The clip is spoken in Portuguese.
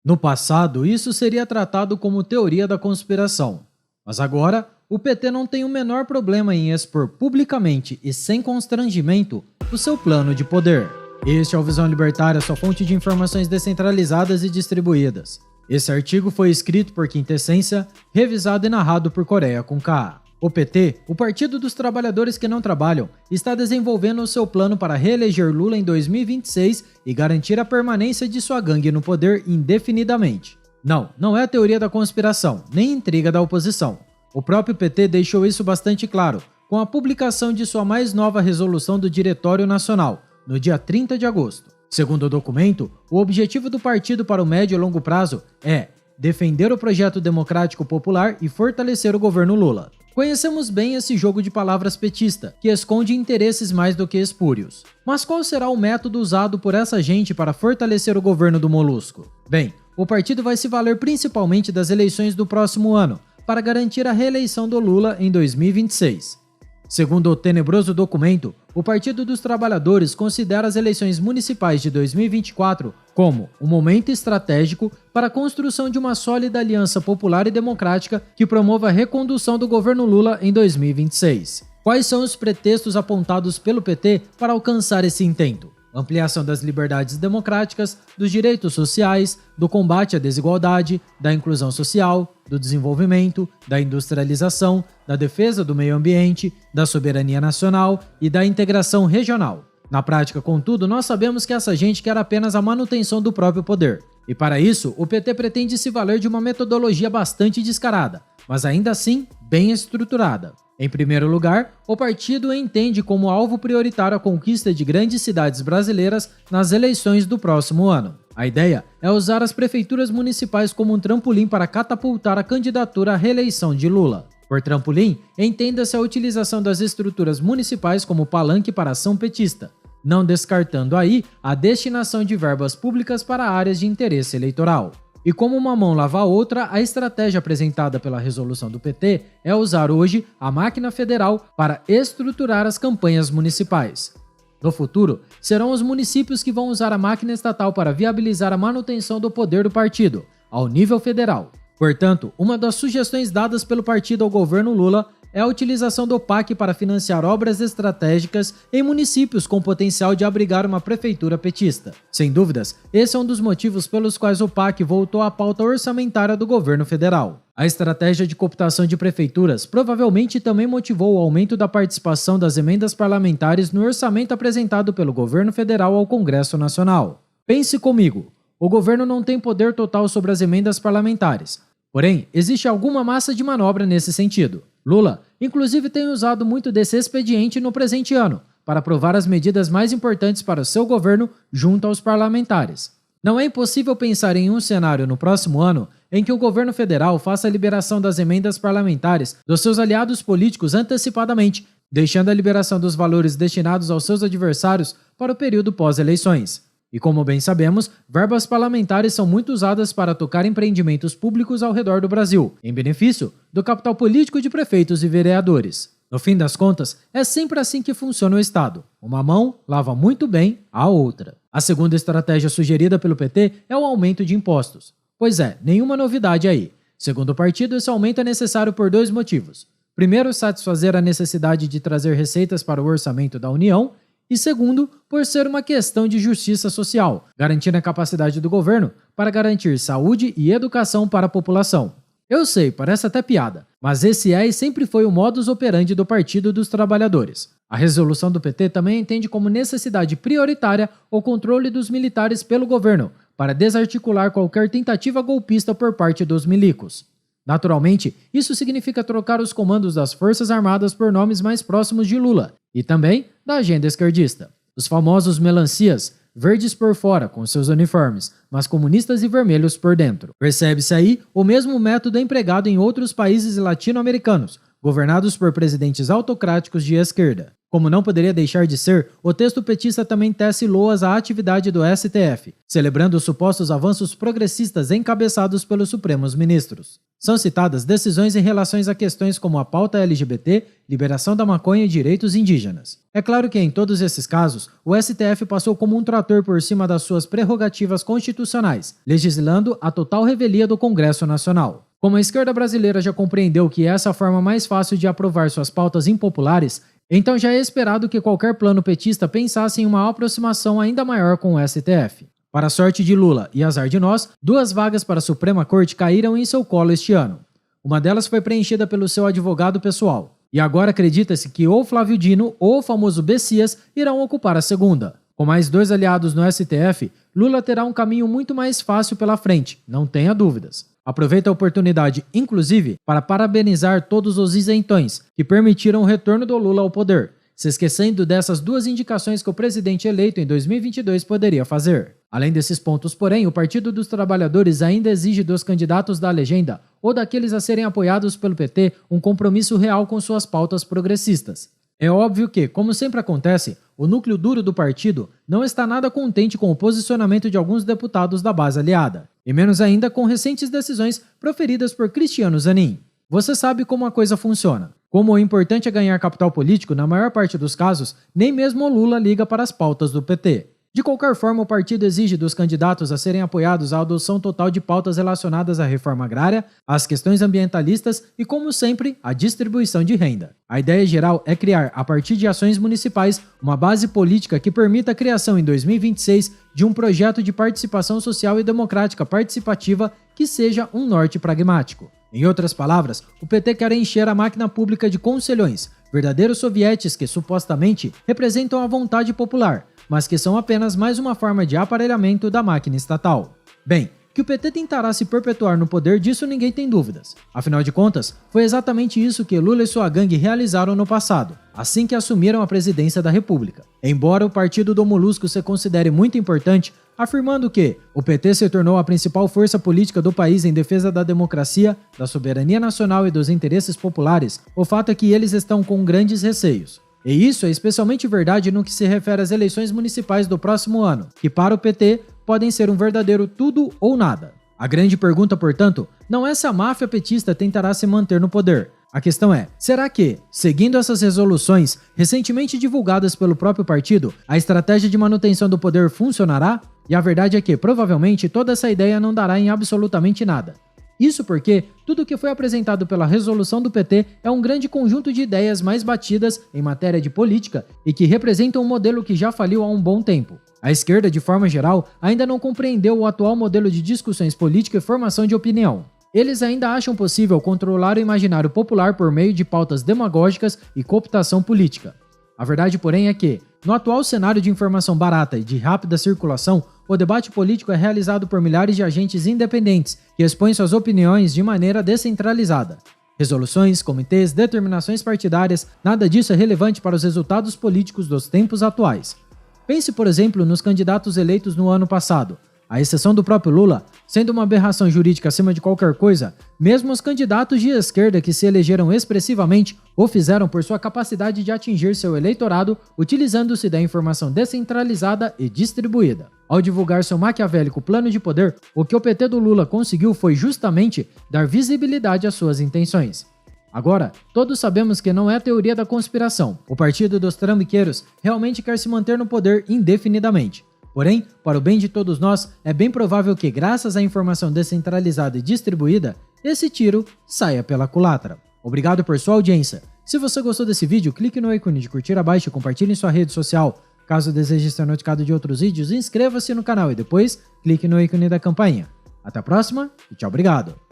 No passado, isso seria tratado como teoria da conspiração. Mas agora, o PT não tem o menor problema em expor publicamente e sem constrangimento o seu plano de poder. Este é o Visão Libertária, sua fonte de informações descentralizadas e distribuídas. Esse artigo foi escrito por Quintessência, revisado e narrado por Coreia com K. O PT, o Partido dos Trabalhadores que Não Trabalham, está desenvolvendo o seu plano para reeleger Lula em 2026 e garantir a permanência de sua gangue no poder indefinidamente. Não é a teoria da conspiração, nem intriga da oposição. O próprio PT deixou isso bastante claro, com a publicação de sua mais nova resolução do Diretório Nacional, no dia 30 de agosto. Segundo o documento, o objetivo do partido para o médio e longo prazo é defender o projeto democrático popular e fortalecer o governo Lula. Conhecemos bem esse jogo de palavras petista, que esconde interesses mais do que espúrios. Mas qual será o método usado por essa gente para fortalecer o governo do Molusco? Bem, o partido vai se valer principalmente das eleições do próximo ano, para garantir a reeleição do Lula em 2026. Segundo o tenebroso documento, o Partido dos Trabalhadores considera as eleições municipais de 2024 como um momento estratégico para a construção de uma sólida aliança popular e democrática que promova a recondução do governo Lula em 2026. Quais são os pretextos apontados pelo PT para alcançar esse intento? Ampliação das liberdades democráticas, dos direitos sociais, do combate à desigualdade, da inclusão social, do desenvolvimento, da industrialização, da defesa do meio ambiente, da soberania nacional e da integração regional. Na prática, contudo, nós sabemos que essa gente quer apenas a manutenção do próprio poder. E para isso, o PT pretende se valer de uma metodologia bastante descarada, mas ainda assim bem estruturada. Em primeiro lugar, o partido entende como alvo prioritário a conquista de grandes cidades brasileiras nas eleições do próximo ano. A ideia é usar as prefeituras municipais como um trampolim para catapultar a candidatura à reeleição de Lula. Por trampolim, entenda-se a utilização das estruturas municipais como palanque para a ação petista, não descartando aí a destinação de verbas públicas para áreas de interesse eleitoral. E como uma mão lava a outra, a estratégia apresentada pela resolução do PT é usar hoje a máquina federal para estruturar as campanhas municipais. No futuro, serão os municípios que vão usar a máquina estatal para viabilizar a manutenção do poder do partido, ao nível federal. Portanto, uma das sugestões dadas pelo partido ao governo Lula é a utilização do PAC para financiar obras estratégicas em municípios com potencial de abrigar uma prefeitura petista. Sem dúvidas, esse é um dos motivos pelos quais o PAC voltou à pauta orçamentária do governo federal. A estratégia de cooptação de prefeituras provavelmente também motivou o aumento da participação das emendas parlamentares no orçamento apresentado pelo governo federal ao Congresso Nacional. Pense comigo, o governo não tem poder total sobre as emendas parlamentares, porém, existe alguma massa de manobra nesse sentido. Lula, inclusive, tem usado muito desse expediente no presente ano, para aprovar as medidas mais importantes para o seu governo junto aos parlamentares. Não é impossível pensar em um cenário no próximo ano em que o governo federal faça a liberação das emendas parlamentares dos seus aliados políticos antecipadamente, deixando a liberação dos valores destinados aos seus adversários para o período pós-eleições. E como bem sabemos, verbas parlamentares são muito usadas para tocar empreendimentos públicos ao redor do Brasil, em benefício do capital político de prefeitos e vereadores. No fim das contas, é sempre assim que funciona o Estado. Uma mão lava muito bem a outra. A segunda estratégia sugerida pelo PT é o aumento de impostos. Pois é, nenhuma novidade aí. Segundo o partido, esse aumento é necessário por dois motivos. Primeiro, satisfazer a necessidade de trazer receitas para o orçamento da União, e segundo, por ser uma questão de justiça social, garantindo a capacidade do governo para garantir saúde e educação para a população. Eu sei, parece até piada, mas esse é e sempre foi o modus operandi do Partido dos Trabalhadores. A resolução do PT também entende como necessidade prioritária o controle dos militares pelo governo, para desarticular qualquer tentativa golpista por parte dos milicos. Naturalmente, isso significa trocar os comandos das Forças Armadas por nomes mais próximos de Lula e também da agenda esquerdista. Os famosos melancias, verdes por fora com seus uniformes, mas comunistas e vermelhos por dentro. Percebe-se aí o mesmo método empregado em outros países latino-americanos, governados por presidentes autocráticos de esquerda. Como não poderia deixar de ser, o texto petista também tece loas à atividade do STF, celebrando os supostos avanços progressistas encabeçados pelos Supremos Ministros. São citadas decisões em relação a questões como a pauta LGBT, liberação da maconha e direitos indígenas. É claro que em todos esses casos, o STF passou como um trator por cima das suas prerrogativas constitucionais, legislando a total revelia do Congresso Nacional. Como a esquerda brasileira já compreendeu que essa é a forma mais fácil de aprovar suas pautas impopulares, então já é esperado que qualquer plano petista pensasse em uma aproximação ainda maior com o STF. Para a sorte de Lula e azar de nós, 2 vagas para a Suprema Corte caíram em seu colo este ano. Uma delas foi preenchida pelo seu advogado pessoal. E agora acredita-se que ou Flávio Dino ou o famoso Bessias irão ocupar a segunda. Com mais 2 aliados no STF, Lula terá um caminho muito mais fácil pela frente, não tenha dúvidas. Aproveita a oportunidade, inclusive, para parabenizar todos os isentões que permitiram o retorno do Lula ao poder, se esquecendo dessas 2 indicações que o presidente eleito em 2022 poderia fazer. Além desses pontos, porém, o Partido dos Trabalhadores ainda exige dos candidatos da legenda ou daqueles a serem apoiados pelo PT um compromisso real com suas pautas progressistas. É óbvio que, como sempre acontece, o núcleo duro do partido não está nada contente com o posicionamento de alguns deputados da base aliada, e menos ainda com recentes decisões proferidas por Cristiano Zanin. Você sabe como a coisa funciona. Como o importante é ganhar capital político, na maior parte dos casos, nem mesmo o Lula liga para as pautas do PT. De qualquer forma, o partido exige dos candidatos a serem apoiados a adoção total de pautas relacionadas à reforma agrária, às questões ambientalistas e, como sempre, à distribuição de renda. A ideia geral é criar, a partir de ações municipais, uma base política que permita a criação em 2026 de um projeto de participação social e democrática participativa que seja um norte pragmático. Em outras palavras, o PT quer encher a máquina pública de conselhões, verdadeiros sovietes que supostamente representam a vontade popular, mas que são apenas mais uma forma de aparelhamento da máquina estatal. Bem, que o PT tentará se perpetuar no poder, disso ninguém tem dúvidas. Afinal de contas, foi exatamente isso que Lula e sua gangue realizaram no passado, assim que assumiram a presidência da República. Embora o Partido do Molusco se considere muito importante, afirmando que o PT se tornou a principal força política do país em defesa da democracia, da soberania nacional e dos interesses populares, o fato é que eles estão com grandes receios. E isso é especialmente verdade no que se refere às eleições municipais do próximo ano, que para o PT podem ser um verdadeiro tudo ou nada. A grande pergunta, portanto, não é se a máfia petista tentará se manter no poder. A questão é, será que, seguindo essas resoluções recentemente divulgadas pelo próprio partido, a estratégia de manutenção do poder funcionará? E a verdade é que, provavelmente, toda essa ideia não dará em absolutamente nada. Isso porque tudo o que foi apresentado pela resolução do PT é um grande conjunto de ideias mais batidas em matéria de política e que representam um modelo que já faliu há um bom tempo. A esquerda, de forma geral, ainda não compreendeu o atual modelo de discussões políticas e formação de opinião. Eles ainda acham possível controlar o imaginário popular por meio de pautas demagógicas e cooptação política. A verdade, porém, é que, no atual cenário de informação barata e de rápida circulação, o debate político é realizado por milhares de agentes independentes que expõem suas opiniões de maneira descentralizada. Resoluções, comitês, determinações partidárias, nada disso é relevante para os resultados políticos dos tempos atuais. Pense, por exemplo, nos candidatos eleitos no ano passado. À exceção do próprio Lula, sendo uma aberração jurídica acima de qualquer coisa, mesmo os candidatos de esquerda que se elegeram expressivamente o fizeram por sua capacidade de atingir seu eleitorado utilizando-se da informação descentralizada e distribuída. Ao divulgar seu maquiavélico plano de poder, o que o PT do Lula conseguiu foi justamente dar visibilidade às suas intenções. Agora, todos sabemos que não é teoria da conspiração. O partido dos trambiqueiros realmente quer se manter no poder indefinidamente. Porém, para o bem de todos nós, é bem provável que, graças à informação descentralizada e distribuída, esse tiro saia pela culatra. Obrigado por sua audiência. Se você gostou desse vídeo, clique no ícone de curtir abaixo e compartilhe em sua rede social. Caso deseje ser notificado de outros vídeos, inscreva-se no canal e depois clique no ícone da campainha. Até a próxima e tchau, obrigado!